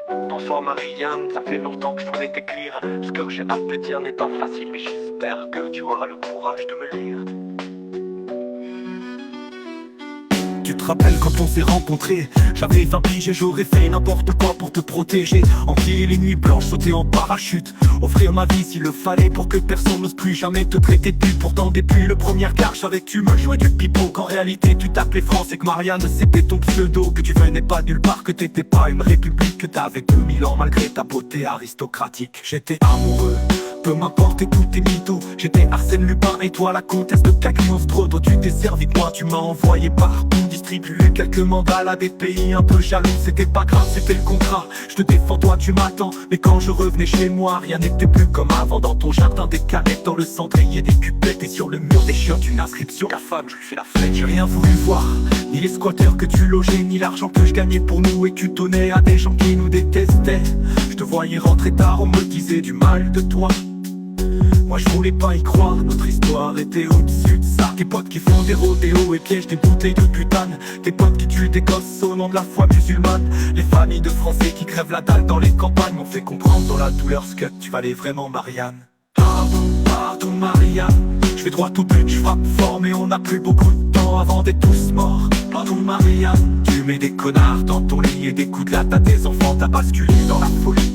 Bonsoir Marianne, ça fait longtemps que je voulais t'écrire. Ce que j'ai à te dire n'est pas facile, mais j'espère que tu auras le courage de me lire. Tu te rappelles quand on s'est rencontrés? J'avais 20 piges et j'aurais fait n'importe quoi pour te protéger. Enfiler les nuits blanches, sauter en parachute, offrir ma vie s'il le fallait pour que personne n'ose plus jamais te traiter de pute. Pourtant depuis le premier regard, je savais que tu me jouais du pipeau, qu'en réalité tu t'appelais France et que Marianne c'était ton pseudo. Que tu venais pas nulle part, que t'étais pas une république, que t'avais 2000 ans malgré ta beauté aristocratique. J'étais amoureux, peu m'importe tous tes mythos. J'étais Arsène Lupin et toi la comtesse de Cagliostro. Tu t'es servi de moi, tu m'as envoyé partout distribuer quelques mandats à des pays un peu jaloux. C'était pas grave, c'était le contrat. Je te défends, toi tu m'attends. Mais quand je revenais chez moi, rien n'était plus comme avant. Dans ton jardin des canettes, dans le cendrier des cupettes, et sur le mur des chiottes une inscription: ta femme, je lui fais la fête. J'ai rien voulu voir, ni les squatteurs que tu logeais, ni l'argent que je gagnais pour nous et que tu donnais à des gens qui nous détestaient. Je te voyais rentrer tard, on me disait du mal de toi. Moi je voulais pas y croire, notre histoire était au-dessus de ça. Tes potes qui font des rodéos et piègent des bouteilles de butane. Tes potes qui tuent des gosses au nom de la foi musulmane. Les familles de Français qui crèvent la dalle dans les campagnes m'ont fait comprendre dans la douleur ce que tu valais vraiment, Marianne. Pardon Marianne, je vais droit au but, je frappe fort, mais on n'a plus beaucoup de temps avant d'être tous morts. Pardon Marianne, tu mets des connards dans ton lit et des coups de latte à tes enfants, t'as basculé dans la folie.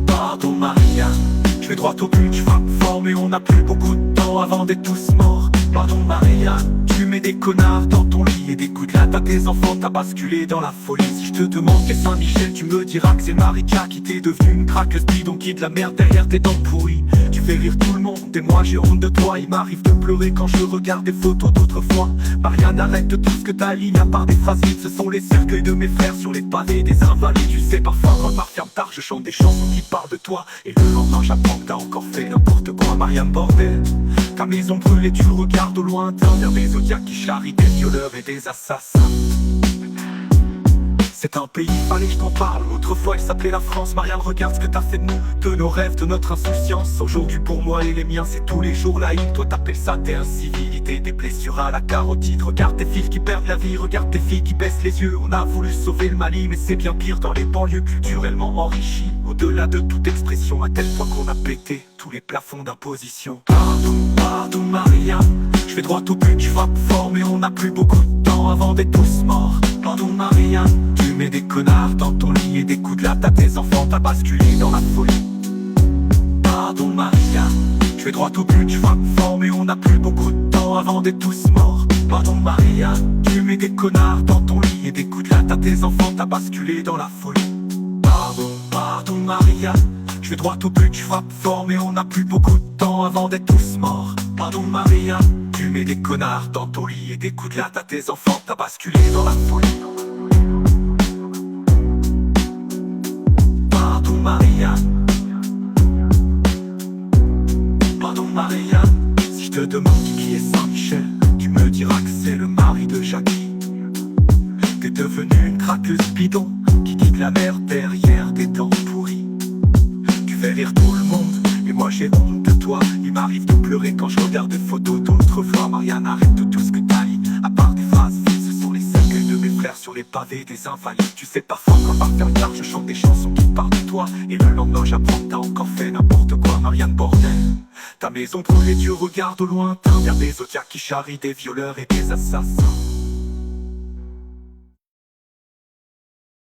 Pardon Marianne, je vais droit au but, je frappe fort, mais on n'a plus beaucoup de temps avant d'être tous morts. Pardon Marianne, tu mets des connards dans ton lit et des coups de latte à tes enfants, t'as basculé dans la folie. Si je te demande qu'est Saint-Michel, tu me diras que c'est Marika qui t'est devenue une craqueuse bidon qui de la merde derrière tes dents pourries. Tu fais rire tout le monde et moi j'ai honte de toi. Il m'arrive de pleurer quand je regarde des photos d'autrefois. Marianne, arrête de tout ce que t'alignes à part des phrases vides. Ce sont les cercueils de mes frères sur les pavés des invalides. Tu sais, parfois quand je m'enferme tard, je chante des chansons qui parlent de toi. Et le lendemain j'apprends que t'as encore fait n'importe quoi. Marianne, bordel, ta maison brûle et tu regardes au lointain vers des zodiacs qui charrient des violeurs et des assassins. C'est un pays, fallait que je t'en parle. Autrefois il s'appelait la France. Marianne, regarde ce que t'as fait de nous, de nos rêves, de notre insouciance. Aujourd'hui pour moi et les miens c'est tous les jours la haine. Toi t'appelles ça des incivilités, des blessures à la carotide. Regarde tes filles qui perdent la vie, regarde tes filles qui baissent les yeux. On a voulu sauver le Mali mais c'est bien pire dans les banlieues culturellement enrichies. Au-delà de toute expression, à tel point qu'on a pété tous les plafonds d'imposition. Pardon Marianne, je vais droit au but, je frappe fort, mais on n'a plus beaucoup de temps avant d'être tous morts. Pardon Marianne, tu mets des connards dans ton lit et des coups de latte à tes enfants, t'as basculé dans la folie. Pardon Marianne, je vais droit au but, je frappe fort, mais on n'a plus beaucoup de temps avant d'être tous morts. Pardon Marianne, tu mets des connards dans ton lit et des coups de latte à tes enfants, t'as basculé dans la folie. Pardon Marianne, je vais droit au but, je frappe fort, mais on n'a plus beaucoup de temps avant d'être tous morts. Pardon Marianne, tu mets des connards dans ton lit et des coups de latte à tes enfants, t'as basculé dans la folie. Pardon Marianne, pardon Marianne, si je te demande qui est Saint-Michel, tu me diras que c'est le mari de Jackie. T'es devenue une craqueuse bidon qui quitte la mer derrière des dents pourries. Tu fais rire tout le monde, mais moi j'ai honte de toi. Il m'arrive de pleurer quand je regarde des photos d'autrefois. Marianne, arrête de tout ce que t'as dit, à part des phrases vides, ce sont les cercueils de mes frères sur les pavés des invalides. Tu sais, parfois quand je m'enferme tard, je chante des chansons qui parlent de toi. Et le lendemain j'apprends que t'as encore fait n'importe quoi. Marianne, bordel, ta maison brûle et tu regardes au lointain vers des zodiacs qui charrient des violeurs et des assassins.